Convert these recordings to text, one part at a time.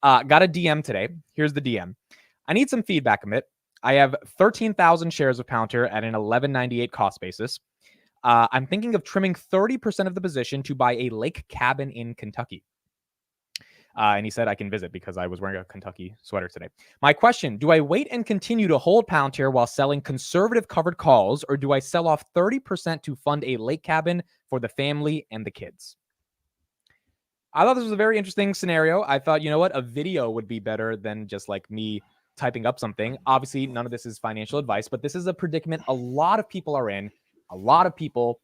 Got a DM today. Here's the DM. I need some feedback, Amit. I have 13,000 shares of Palantir at an 11.98 cost basis. I'm thinking of trimming 30% of the position to buy a lake cabin in Kentucky. And he said I can visit because I was wearing a Kentucky sweater today. My question, do I wait and continue to hold Palantir while selling conservative covered calls, or do I sell off 30% to fund a lake cabin for the family and the kids? I thought this was a very interesting scenario. I thought, you know what, a video would be better than just like me typing up something. Obviously, none of this is financial advice, but this is a predicament a lot of people are in. A lot of people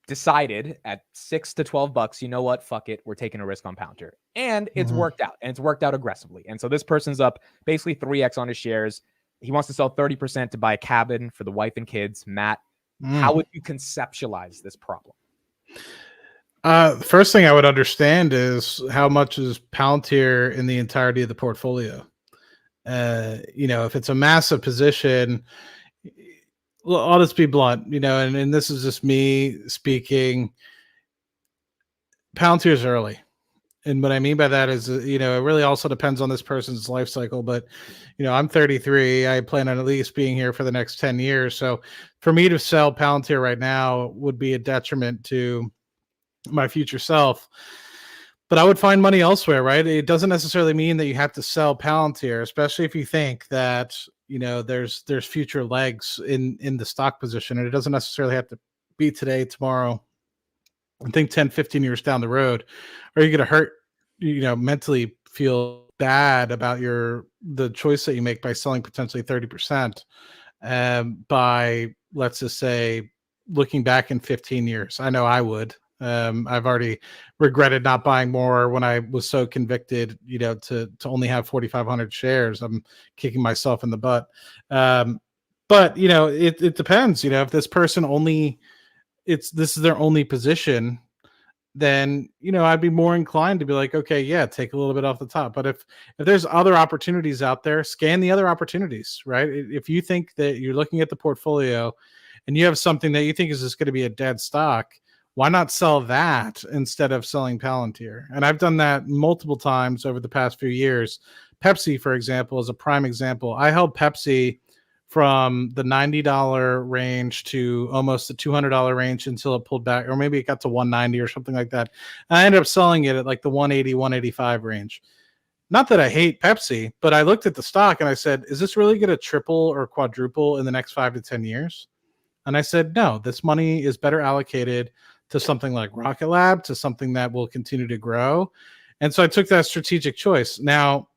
decided at $6 to $12, you know what, fuck it, we're taking a risk on Palantir. And it's worked out, and it's worked out aggressively. And so this person's up basically 3x on his shares. He wants to sell 30% to buy a cabin for the wife and kids. Matt, how would you conceptualize this problem? First thing I would understand is how much is Palantir in the entirety of the portfolio. If it's a massive position, I'll just be blunt, and this is just me speaking. Palantir is early. And what I mean by that is, it really also depends on this person's life cycle. But, I'm 33. I plan on at least being here for the next 10 years. So for me to sell Palantir right now would be a detriment to my future self. But I would find money elsewhere, right? It doesn't necessarily mean that you have to sell Palantir, especially if you think that, there's future legs in the stock position. And it doesn't necessarily have to be today, tomorrow. I think 10, 15 years down the road, are you going to hurt, mentally feel bad about the choice that you make by selling potentially 30% by, let's just say, looking back in 15 years? I know I would. I've already regretted not buying more when I was so convicted, to only have 4,500 shares. I'm kicking myself in the butt. But, it depends, if this person this is their only position, then, I'd be more inclined to be like, okay, yeah, take a little bit off the top. But if there's other opportunities out there, scan the other opportunities, right? If you think that you're looking at the portfolio and you have something that you think is just going to be a dead stock, why not sell that instead of selling Palantir? And I've done that multiple times over the past few years. Pepsi, for example, is a prime example. I held Pepsi from the $90 range to almost the $200 range until it pulled back, or maybe it got to $190 or something like that. And I ended up selling it at like the $180, $185 range. Not that I hate Pepsi, but I looked at the stock and I said, is this really going to triple or quadruple in the next 5 to 10 years? And I said, no, this money is better allocated to something like Rocket Lab, to something that will continue to grow. And so I took that strategic choice. Now,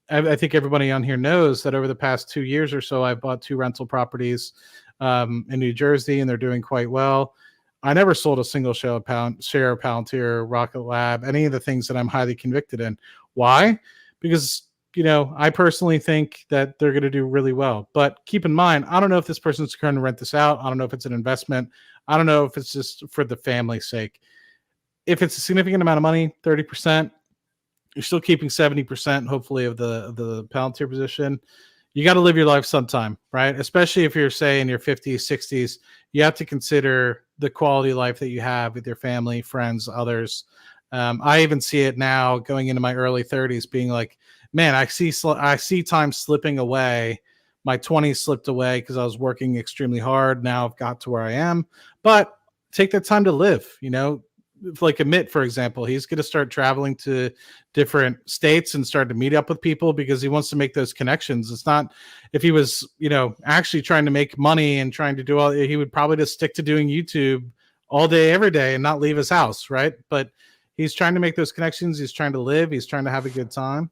I think everybody on here knows that over the past 2 years or so, I've bought 2 rental properties in New Jersey, and they're doing quite well. I never sold a single share of Palantir, Rocket Lab, any of the things that I'm highly convicted in. Why? Because, I personally think that they're going to do really well. But keep in mind, I don't know if this person's going to rent this out. I don't know if it's an investment. I don't know if it's just for the family's sake. If it's a significant amount of money, 30%, you're still keeping 70%, hopefully, of the Palantir position. You got to live your life sometime, right? Especially if you're, say, in your 50s, 60s, you have to consider the quality of life that you have with your family, friends, others. I even see it now going into my early 30s being like, man, I see time slipping away. My 20s slipped away because I was working extremely hard. Now I've got to where I am. But take that time to live, like Amit, for example, he's going to start traveling to different states and start to meet up with people because he wants to make those connections. It's not, if he was, actually trying to make money and trying to do all, he would probably just stick to doing YouTube all day, every day and not leave his house. Right. But he's trying to make those connections. He's trying to live. He's trying to have a good time.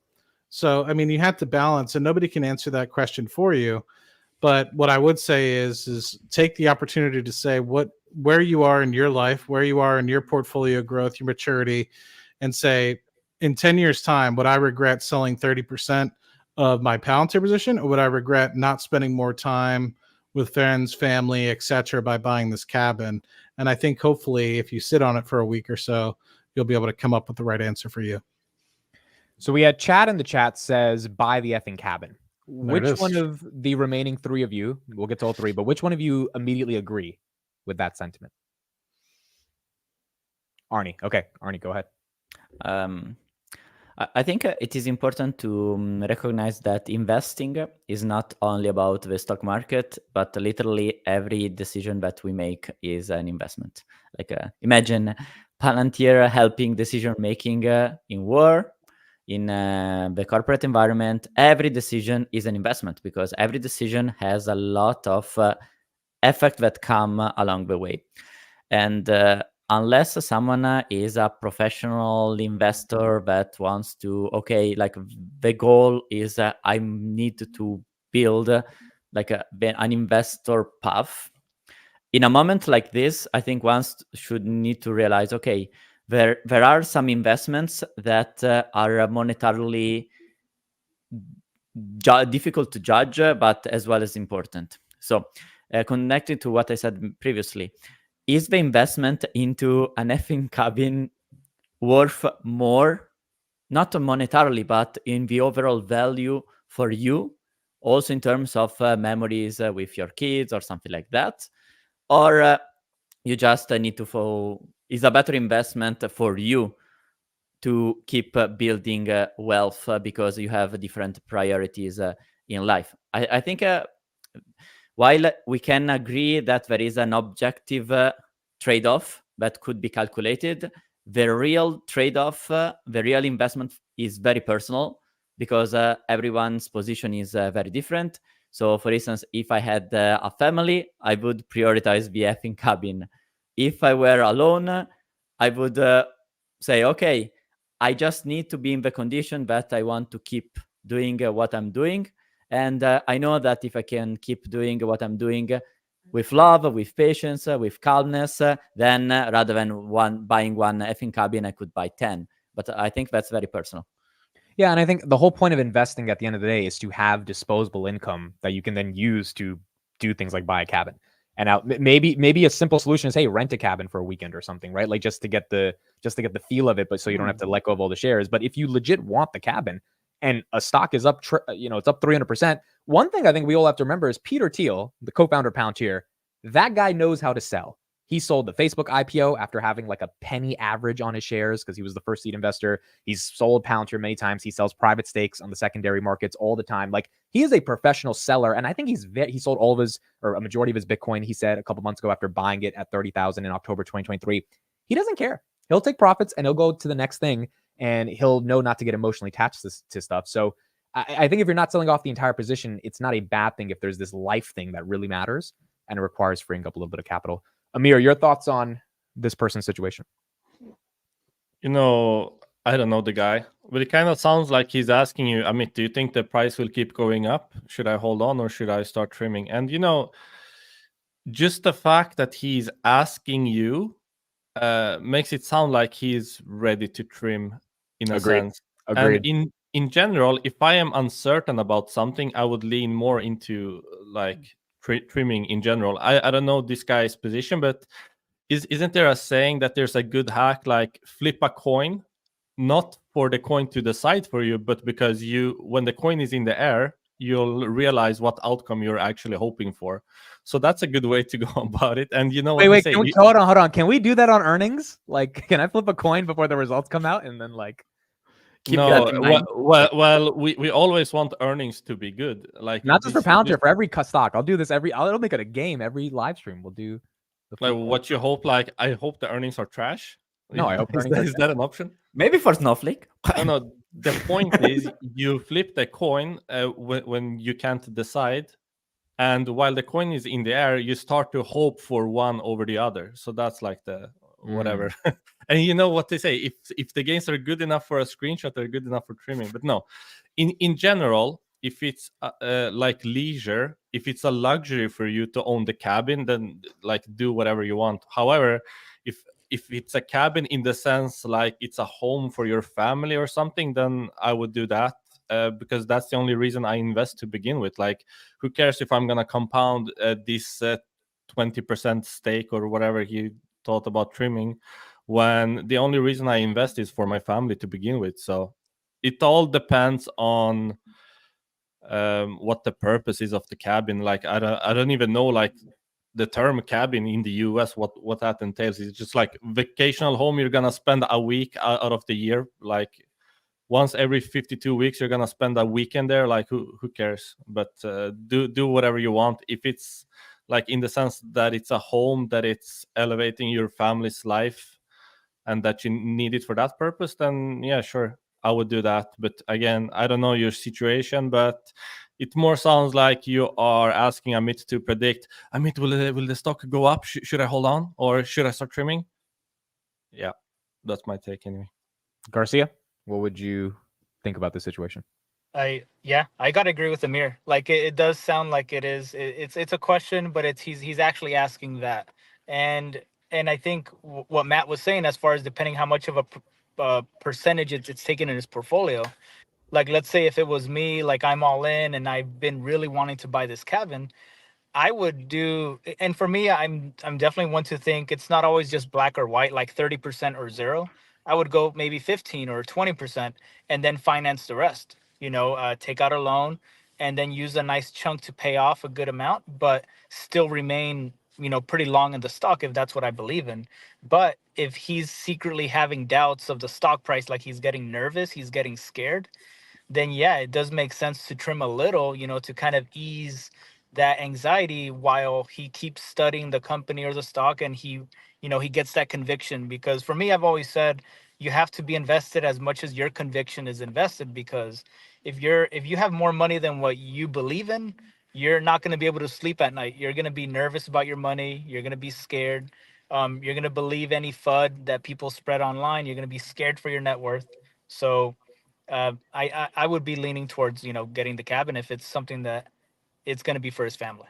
So, I mean, you have to balance, and nobody can answer that question for you. But what I would say is take the opportunity to say where you are in your life, where you are in your portfolio growth, your maturity, and say, in 10 years' time, would I regret selling 30% of my Palantir position, or would I regret not spending more time with friends, family, etc., by buying this cabin? And I think hopefully if you sit on it for a week or so, you'll be able to come up with the right answer for you. So we had Chad in the chat says, buy the effing cabin. Which one of the remaining 3 of you, we'll get to all 3, but which one of you immediately agree with that sentiment? Arnie. Okay, Arnie, go ahead. I think it is important to recognize that investing is not only about the stock market, but literally every decision that we make is an investment. Like imagine Palantir helping decision making in war, in the corporate environment. Every decision is an investment because every decision has a lot of effect that come along the way. And unless someone is a professional investor that wants to, okay, like the goal is I need to build like an investor path. In a moment like this, I think one should need to realize, okay, there are some investments that are monetarily difficult to judge, but as well as important. So, connected to what I said previously, is the investment into an effing cabin worth more, not monetarily, but in the overall value for you, also in terms of memories with your kids or something like that? Or you just need to follow, is a better investment for you to keep building wealth because you have different priorities in life. I think while we can agree that there is an objective trade-off that could be calculated, the real trade-off, the real investment is very personal because everyone's position is very different. So, for instance, if I had a family, I would prioritize the effing cabin. If I were alone, I would say, okay, I just need to be in the condition that I want to keep doing what I'm doing. And I know that if I can keep doing what I'm doing with love, with patience, with calmness, then rather than buying one effing cabin, I could buy 10. But I think that's very personal. Yeah, and I think the whole point of investing at the end of the day is to have disposable income that you can then use to do things like buy a cabin. And now maybe a simple solution is, hey, rent a cabin for a weekend or something, right? Like just to get the feel of it, but so you don't have to let go of all the shares. But if you legit want the cabin and a stock is up, it's up 300%. One thing I think we all have to remember is Peter Thiel, the co-founder of Palantir, that guy knows how to sell. He sold the Facebook IPO after having like a penny average on his shares because he was the first seed investor. He's sold Palantir many times. He sells private stakes on the secondary markets all the time. Like he is a professional seller, and I think he sold all of his or a majority of his Bitcoin. He said a couple months ago after buying it at 30,000 in October 2023. He doesn't care. He'll take profits and he'll go to the next thing, and he'll know not to get emotionally attached to stuff. So I think if you're not selling off the entire position, it's not a bad thing if there's this life thing that really matters and it requires freeing up a little bit of capital. Amir, your thoughts on this person's situation? I don't know the guy, but it kind of sounds like he's asking you, Amit, do you think the price will keep going up? Should I hold on or should I start trimming? And, just the fact that he's asking you makes it sound like he's ready to trim in a sense. Agreed. And in general, if I am uncertain about something, I would lean more into like trimming in general. I don't know this guy's position, but isn't there a saying that there's a good hack like flip a coin, not for the coin to decide for you, but because when the coin is in the air, you'll realize what outcome you're actually hoping for. So that's a good way to go about it. And what wait, they say, hold on. Can we do that on earnings? Like, can I flip a coin before the results come out and then like keep that in mind? Well, we always want earnings to be good. Like not just for Palantir, for every stock. I'll do this I'll make it a game every live stream. We'll do like what you hope. Like I hope the earnings are trash. No, I hope is that an option? Maybe for Snowflake. No. The point is, you flip the coin when you can't decide, and while the coin is in the air, you start to hope for one over the other. So that's like the whatever. And you know what they say: if the gains are good enough for a screenshot, they're good enough for trimming. But no, in general, if it's like leisure, if it's a luxury for you to own the cabin, then like do whatever you want. However, if it's a cabin in the sense like it's a home for your family or something, then I would do that because that's the only reason I invest to begin with. Like, who cares if I'm gonna compound this 20% stake or whatever he thought about trimming, when the only reason I invest is for my family to begin with. So it all depends on what the purpose is of the cabin. Like I don't even know like the term cabin in the US, what that entails. Is just like vacational home you're gonna spend a week out of the year. Like once every 52 weeks you're gonna spend a weekend there, like who cares? But do whatever you want. If it's like in the sense that it's a home, that it's elevating your family's life, and that you need it for that purpose, then yeah, sure, I would do that. But again, I don't know your situation, but it more sounds like you are asking Amit to predict, Amit, will the stock go up? Should I hold on, or should I start trimming? Yeah, that's my take anyway. Garcia, what would you think about this situation? I gotta agree with Amir. Like it does sound like it is. It's a question, but he's actually asking that, and I think what Matt was saying, as far as depending how much of a percentage it's taken in his portfolio. Like let's say if it was me, like I'm all in, and I've been really wanting to buy this cabin, I would do, and for me, I'm definitely one to think it's not always just black or white, like 30% or zero. I would go maybe 15 or 20% and then finance the rest. Take out a loan and then use a nice chunk to pay off a good amount, but still remain, pretty long in the stock if that's what I believe in. But if he's secretly having doubts of the stock price, like he's getting nervous, he's getting scared, then yeah, it does make sense to trim a little, to kind of ease that anxiety while he keeps studying the company or the stock, and he gets that conviction. Because for me, I've always said you have to be invested as much as your conviction is invested, because if you have more money than what you believe in, you're not going to be able to sleep at night. You're going to be nervous about your money. You're going to be scared. You're going to believe any FUD that people spread online. You're going to be scared for your net worth. So I would be leaning towards getting the cabin if it's something that it's going to be for his family.